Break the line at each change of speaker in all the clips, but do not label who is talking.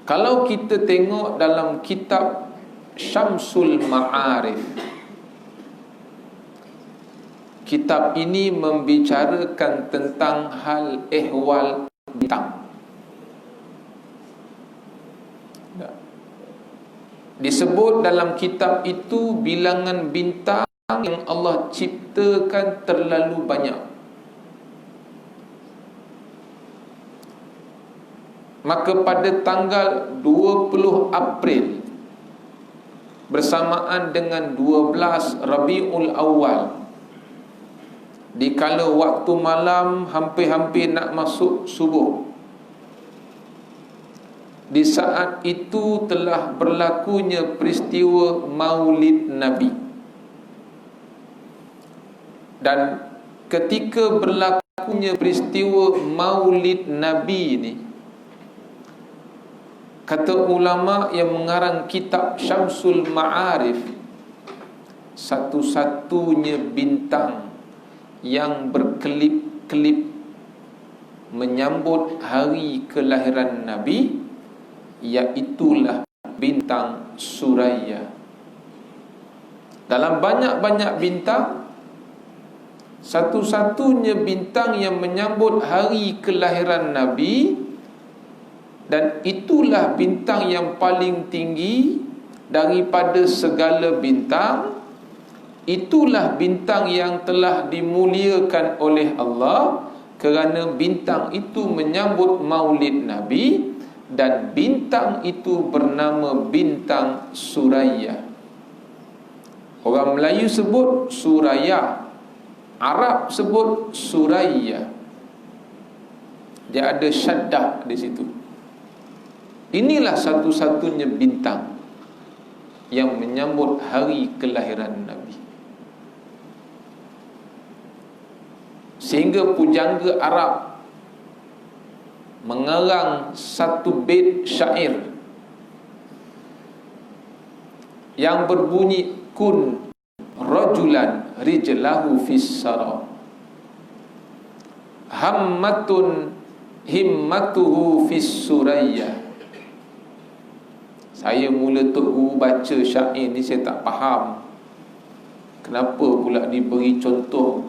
Kalau kita tengok dalam kitab Syamsul Ma'arif, kitab ini membicarakan tentang hal ehwal bintang. Disebut dalam kitab itu bilangan bintang yang Allah ciptakan terlalu banyak. Maka pada tanggal 20 April bersamaan dengan 12 Rabiul Awal, dikala waktu malam hampir-hampir nak masuk subuh, di saat itu telah berlakunya peristiwa Maulid Nabi. Dan ketika berlakunya peristiwa Maulid Nabi ini, kata ulama yang mengarang kitab Syamsul Ma'arif, satu-satunya bintang yang berkelip-kelip menyambut hari kelahiran Nabi, iaitulah bintang Suraya. Dalam banyak-banyak bintang, satu-satunya bintang yang menyambut hari kelahiran Nabi, dan itulah bintang yang paling tinggi daripada segala bintang, itulah bintang yang telah dimuliakan oleh Allah, kerana bintang itu menyambut Maulid Nabi, dan bintang itu bernama bintang Suraya. Orang Melayu sebut Suraya, Arab sebut Suraya. Dia ada syaddah di situ. Inilah satu-satunya bintang yang menyambut hari kelahiran Nabi. Sehingga pujangga Arab mengarang satu bait syair yang berbunyi, kun rajulan rijlahu fis sara, hammatun himmatuhu fis suraya. Saya mula Tok Guru baca syair ni, saya tak faham kenapa pula diberi contoh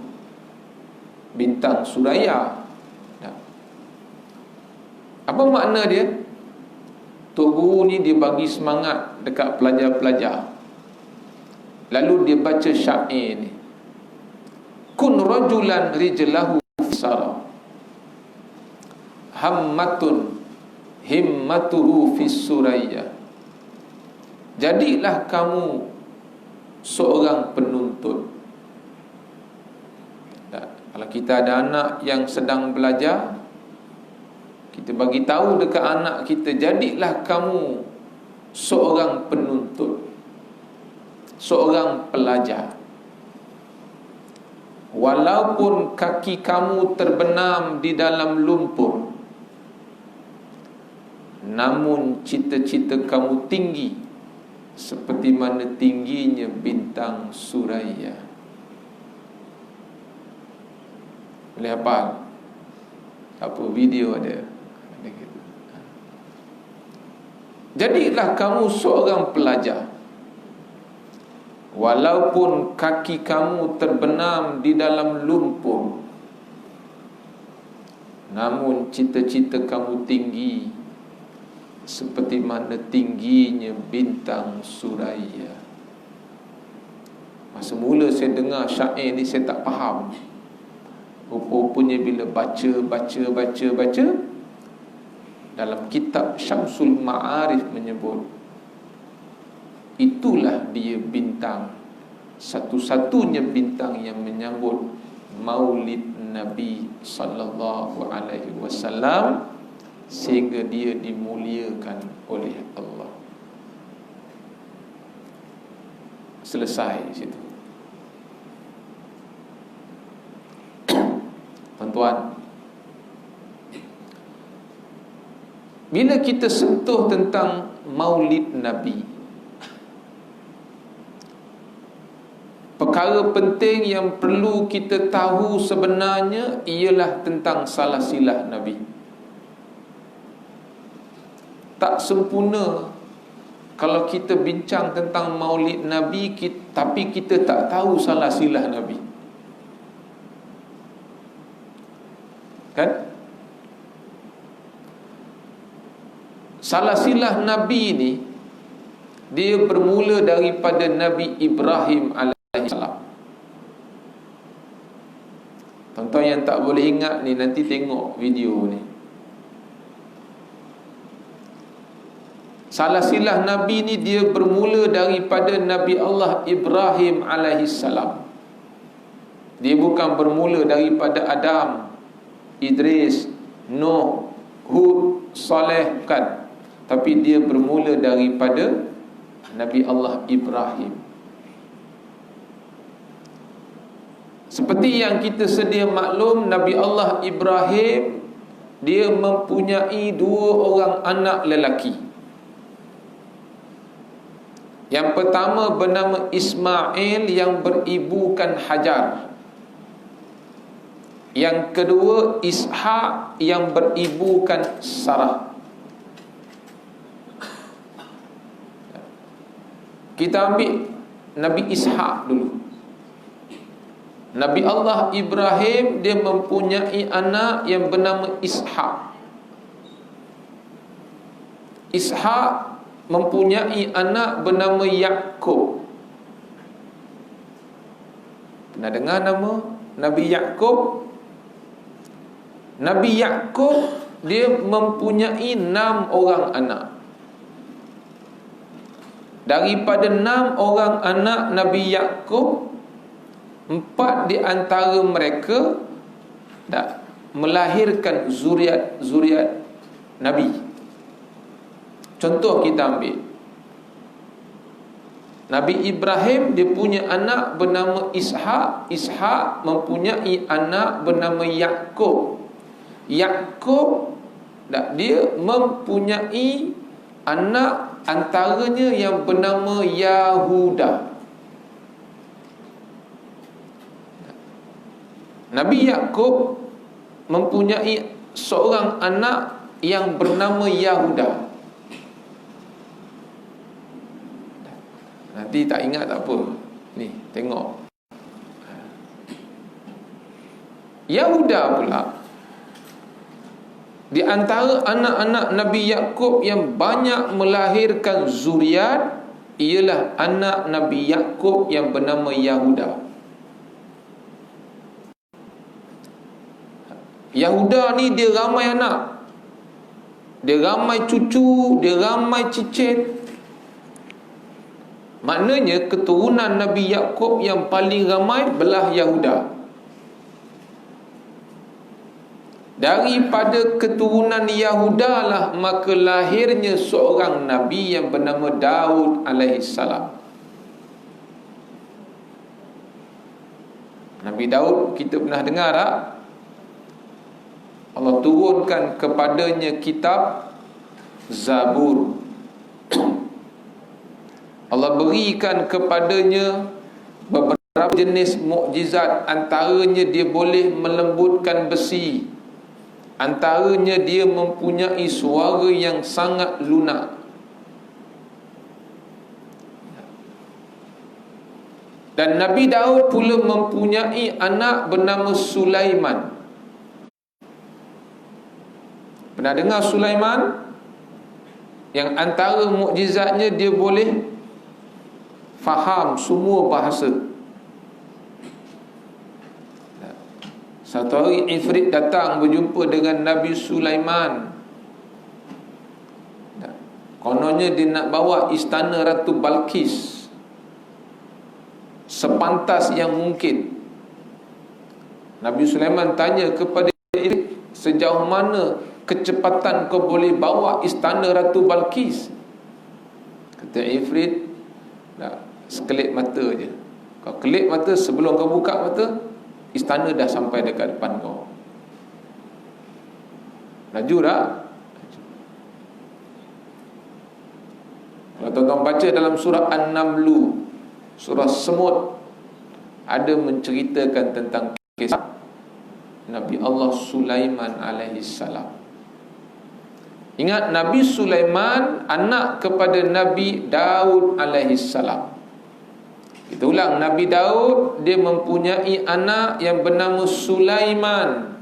bintang Suraya. Apa makna dia? Tok Guru ni dia bagi semangat dekat pelajar-pelajar. Lalu dia baca syair ni, kun rajulan rijlahu fisara, hammatun himmatuhu fis suraya. Jadilah kamu seorang penuntut. Kalau kita ada anak yang sedang belajar, kita bagi tahu dekat anak kita, jadilah kamu seorang penuntut, seorang pelajar. Walaupun kaki kamu terbenam di dalam lumpur, namun cita-cita kamu tinggi seperti mana tingginya bintang Suraya. Boleh hafal? Apa video ada? Jadilah kamu seorang pelajar, walaupun kaki kamu terbenam di dalam lumpur, namun cita-cita kamu tinggi seperti mana tingginya bintang Suraya. Masa mula saya dengar syair ni, saya tak faham. Rupa-rupanya bila baca dalam kitab Syamsul Ma'arif menyebut, itulah dia bintang, satu-satunya bintang yang menyambut Maulid Nabi sallallahu alaihi wasallam, sehingga dia dimuliakan oleh Allah. Selesai situ. Tuan-tuan, bila kita sentuh tentang Maulid Nabi, perkara penting yang perlu kita tahu sebenarnya ialah tentang salah silah Nabi. tak sempurna kalau kita bincang tentang maulid Nabi tapi kita tak tahu salah silah Nabi. Kan? Salah silah Nabi ni dia bermula daripada Nabi Ibrahim alaihissalam. Tuan-tuan yang tak boleh ingat ni, nanti tengok video ni. Salah silah Nabi ni dia bermula daripada Nabi Allah Ibrahim alaihissalam. Dia bukan bermula daripada Adam, Idris, Nuh, Hud, Saleh, kan? Tapi dia bermula daripada Nabi Allah Ibrahim. Seperti yang kita sedia maklum, Nabi Allah Ibrahim dia mempunyai 2 orang anak lelaki. Yang pertama bernama Ismail yang beribukan Hajar. Yang kedua Ishak yang beribukan Sarah. Kita ambil Nabi Ishak dulu. Nabi Allah Ibrahim dia mempunyai anak yang bernama Ishak. Ishak mempunyai anak bernama Yaqub. Pernah dengar nama Nabi Yaqub? Nabi Yaqub dia mempunyai 6 orang anak. Daripada 6 orang anak Nabi Yaqub, 4 di antara mereka melahirkan zuriat Nabi. Contoh kita ambil Nabi Ibrahim, dia punya anak bernama Ishak. Ishak mempunyai anak bernama Yaqub. Yaqub dia mempunyai anak antaranya yang bernama Yahuda. Nabi Yaqub mempunyai seorang anak yang bernama Yahuda. Nanti tak ingat tak apa. Ni, tengok. Yahuda pula, di antara anak-anak Nabi Yaqub yang banyak melahirkan zuriat ialah anak Nabi Yaqub yang bernama Yahuda. Yahuda ni dia ramai anak, dia ramai cucu, dia ramai cicit. Maknanya keturunan Nabi Yaqub yang paling ramai belah Yahuda. Daripada keturunan Yahuda lah maka lahirnya seorang Nabi yang bernama Daud alaihissalam. Nabi Daud kita pernah dengar tak? Allah turunkan kepadanya kitab Zabur. Allah berikan kepadanya beberapa jenis mukjizat. Antaranya dia boleh melembutkan besi. Antaranya dia mempunyai suara yang sangat lunak. Dan Nabi Daud pula mempunyai anak bernama Sulaiman. Pernah dengar Sulaiman? Yang antara mukjizatnya dia boleh faham semua bahasa. Satu hari Ifrit datang berjumpa dengan Nabi Sulaiman. Kononnya dia nak bawa istana Ratu Balqis sepantas yang mungkin. Nabi Sulaiman tanya kepada Ifrit, sejauh mana kecepatan kau boleh bawa istana Ratu Balqis? Kata Ifrit, sekelip mata je. Kau kelip mata, sebelum kau buka mata, istana dah sampai dekat depan kau. Laju tak? Kalau tuan-tuan baca dalam surah An-Namlu, surah Semut, ada menceritakan tentang kisah Nabi Allah Sulaiman alaihissalam. Ingat, Nabi Sulaiman anak kepada Nabi Daud alaihi salam. Kita ulang, Nabi Daud dia mempunyai anak yang bernama Sulaiman.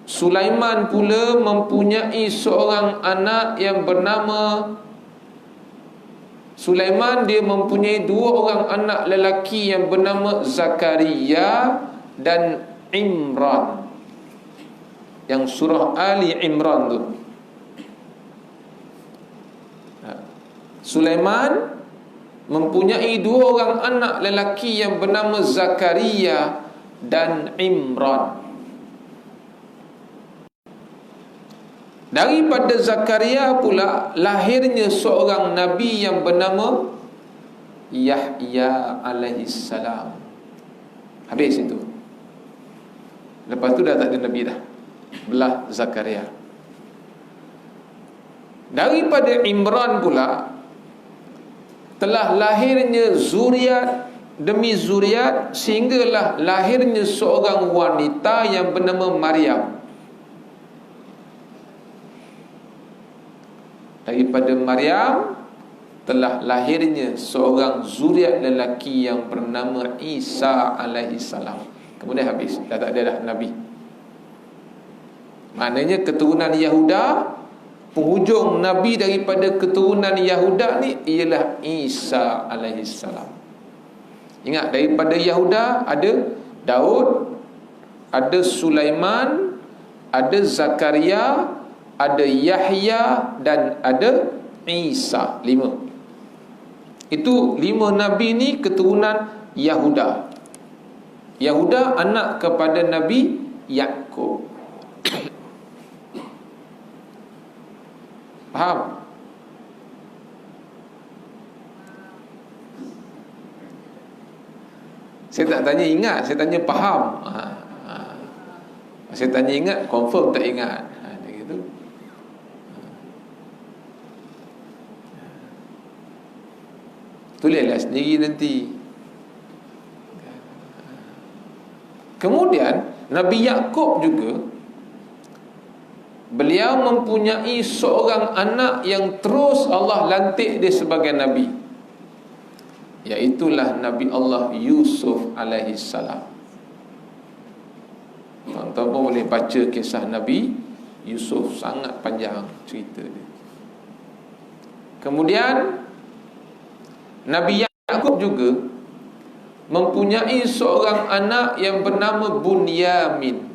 Sulaiman pula mempunyai seorang anak yang bernama Sulaiman, dia mempunyai dua orang anak lelaki yang bernama Zakaria dan Imran, yang surah Ali Imran tu. Sulaiman mempunyai dua orang anak lelaki yang bernama Zakaria dan Imran. Daripada Zakaria pula lahirnya seorang Nabi yang bernama Yahya alaihi salam. Habis itu. Lepas tu dah tak ada Nabi dah. Belah Zakaria. Daripada Imran pula telah lahirnya zuriat demi zuriat, sehinggalah lahirnya seorang wanita yang bernama Maryam. Daripada Maryam telah lahirnya seorang zuriat lelaki yang bernama Isa alaihi salam. Kemudian habis, dah tak ada dah Nabi. Maknanya keturunan Yahuda, penghujung Nabi daripada keturunan Yahuda ni ialah Isa alaihi salam. Ingat, daripada Yahuda ada Daud, ada Sulaiman, ada Zakaria, ada Yahya dan ada Isa. 5. Itu 5 Nabi ni keturunan Yahuda. Yahuda anak kepada Nabi Yakub. Faham? Saya tak tanya ingat, saya tanya faham. Saya tanya ingat, confirm tak ingat. Gitu. Tulislah sendiri nanti. Kemudian Nabi Yakub juga, beliau mempunyai seorang anak yang terus Allah lantik dia sebagai Nabi, iaitulah Nabi Allah Yusuf alaihi salam. Tuan-tuan pun boleh baca kisah Nabi Yusuf, sangat panjang cerita dia. Kemudian Nabi Yakub juga mempunyai seorang anak yang bernama Bunyamin.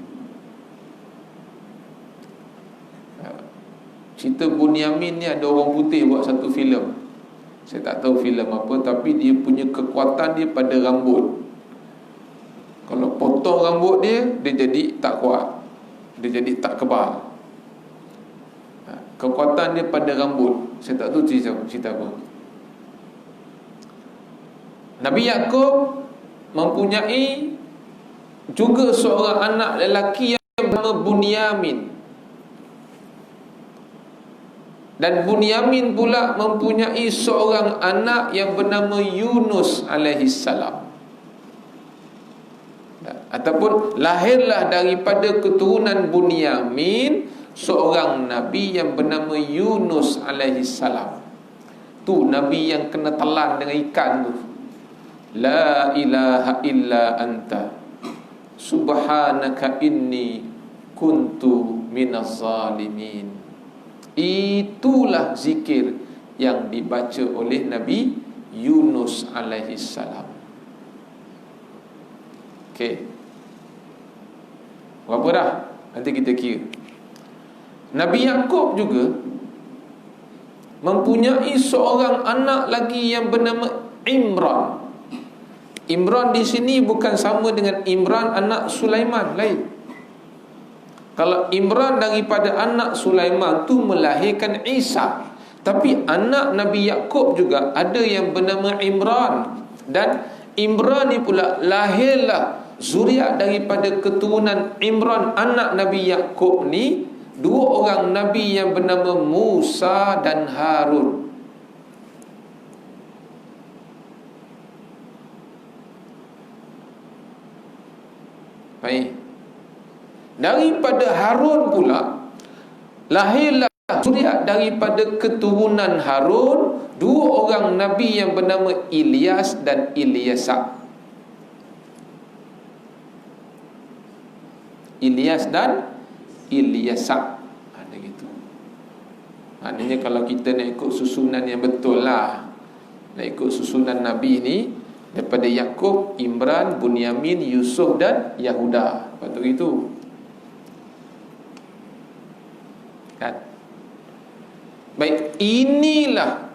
Cerita Bunyamin ni ada orang putih buat satu filem. Saya tak tahu filem apa, tapi dia punya kekuatan dia pada rambut. Kalau potong rambut dia, dia jadi tak kuat, dia jadi tak kebal. Kekuatan dia pada rambut. Saya tak tahu cerita apa. Nabi Yakub mempunyai juga seorang anak lelaki yang bernama Bunyamin. Dan Bunyamin pula mempunyai seorang anak yang bernama Yunus alaihi salam. Ataupun lahirlah daripada keturunan Bunyamin seorang Nabi yang bernama Yunus alaihi salam. Tu Nabi yang kena telan dengan ikan tu. La ilaha illa anta subhanaka inni kuntu minaz zalimin. Itulah zikir yang dibaca oleh Nabi Yunus alaihi salam. Okey. Berapa dah? Nanti kita kira. Nabi Yakub juga mempunyai seorang anak lagi yang bernama Imran. Imran di sini bukan sama dengan Imran anak Sulaiman, lain. Kalau Imran daripada anak Sulaiman tu melahirkan Isa, tapi anak Nabi Yakub juga ada yang bernama Imran. Dan Imran ni pula lahirlah zuriat daripada keturunan Imran anak Nabi Yakub ni, dua orang Nabi yang bernama Musa dan Harun. Baik. Daripada Harun pula lahirlah zuriat daripada keturunan Harun dua orang nabi yang bernama Ilyas dan Ilyasa. Ilyas dan Ilyasa. Ada gitu. Maknanya kalau kita nak ikut susunan yang betul lah, nak ikut susunan nabi ni daripada Yakub, Imran, Bunyamin, Yusuf dan Yahuda. Patut itu. Kan? Baik, inilah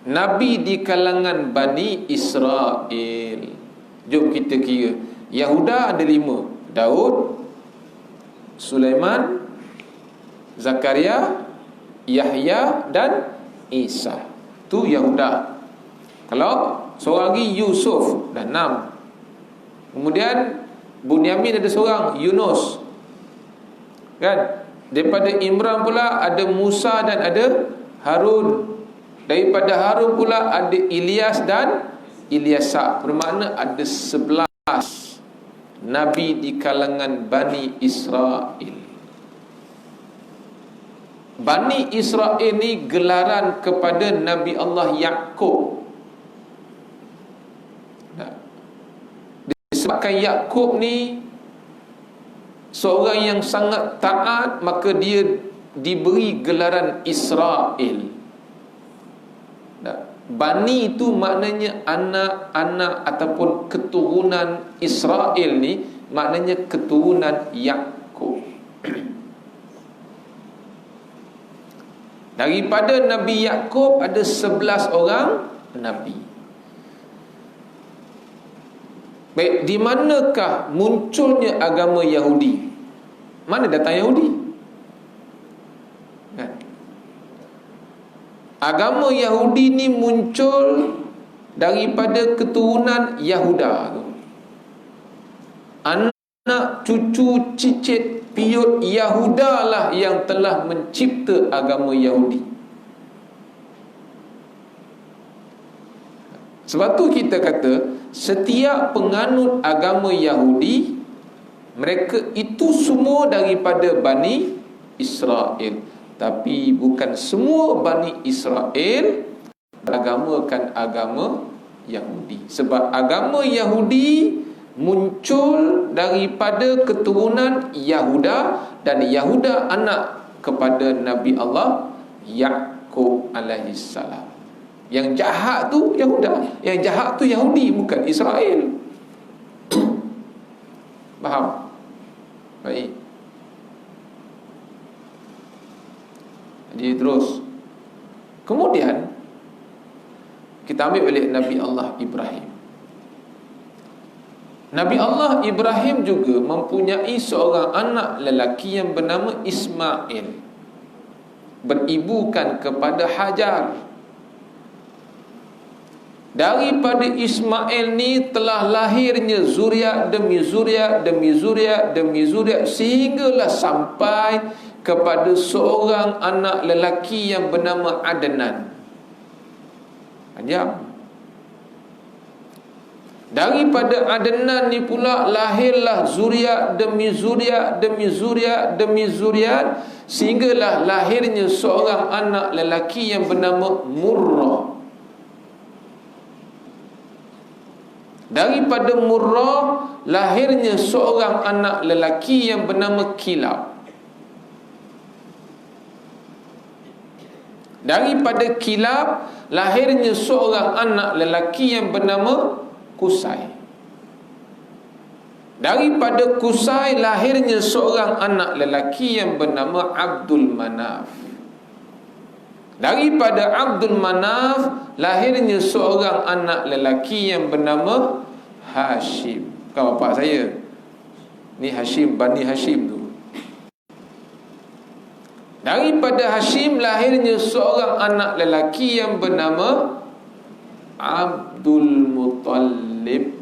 nabi di kalangan Bani Israel. Jom kita kira. Yahuda ada 5. Daud, Sulaiman, Zakaria, Yahya dan Isa. Tu Yahuda. Kalau seorang lagi Yusuf, dah 6. Kemudian Bunyamin ada seorang, Yunus. Kan? Daripada Imran pula ada Musa dan ada Harun. Daripada Harun pula ada Ilyas dan Ilyasa. Bermakna ada 11 nabi di kalangan Bani Israel. Bani Israel ni gelaran kepada Nabi Allah Yakub. Disebabkan Yakub ni seorang yang sangat taat, maka dia diberi gelaran Israel. Bani itu maknanya anak-anak ataupun keturunan Israel ni, maknanya keturunan Yakub. Daripada Nabi Yakub ada 11 orang nabi. Baik, di manakah munculnya agama Yahudi? Mana datang Yahudi? Kan? Agama Yahudi ni muncul daripada keturunan Yahuda tu. Anak cucu cicit piut Yahuda lah yang telah mencipta agama Yahudi. Sebab tu kita kata setiap penganut agama Yahudi, mereka itu semua daripada Bani Israel. Tapi bukan semua Bani Israel beragamakan agama Yahudi. Sebab agama Yahudi muncul daripada keturunan Yahuda, dan Yahuda anak kepada Nabi Allah Yakub alaihissalam. Yang jahat tu Yahuda, yang jahat tu Yahudi, bukan Israel. Faham? Baik. Jadi terus, kemudian kita ambil balik Nabi Allah Ibrahim. Nabi Allah Ibrahim juga mempunyai seorang anak lelaki yang bernama Ismail, beribukan kepada Hajar. Daripada Ismail ni telah lahirnya zuriat demi zuriat demi zuriat demi zuriat, sehinggalah sampai kepada seorang anak lelaki yang bernama Adnan. Panjang. Daripada Adnan ni pula lahirlah zuriat demi zuriat demi zuriat demi zuriat, sehinggalah lahirnya seorang anak lelaki yang bernama Murrah. Daripada Murrah lahirnya seorang anak lelaki yang bernama Kilab. Daripada Kilab lahirnya seorang anak lelaki yang bernama Kusai. Daripada Kusai lahirnya seorang anak lelaki yang bernama Abdul Manaf. Daripada Abdul Manaf lahirnya seorang anak lelaki yang bernama Hashim. Bukan bapak saya, ni Hashim, Bani Hashim tu. Daripada Hashim lahirnya seorang anak lelaki yang bernama Abdul Muttalib.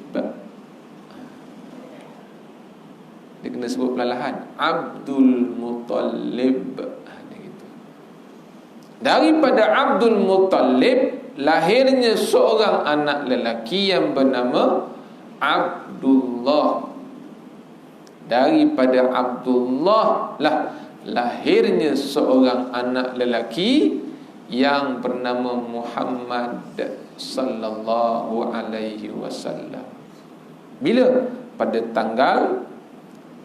Dia kena sebut perlahan, Abdul Muttalib. Daripada Abdul Muttalib lahirnya seorang anak lelaki yang bernama Abdullah. Daripada Abdullah lah lahirnya seorang anak lelaki yang bernama Muhammad sallallahu alaihi wasallam. Bila? Pada tanggal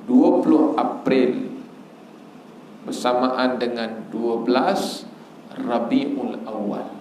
20 April bersamaan dengan 12 Rabiul Awal.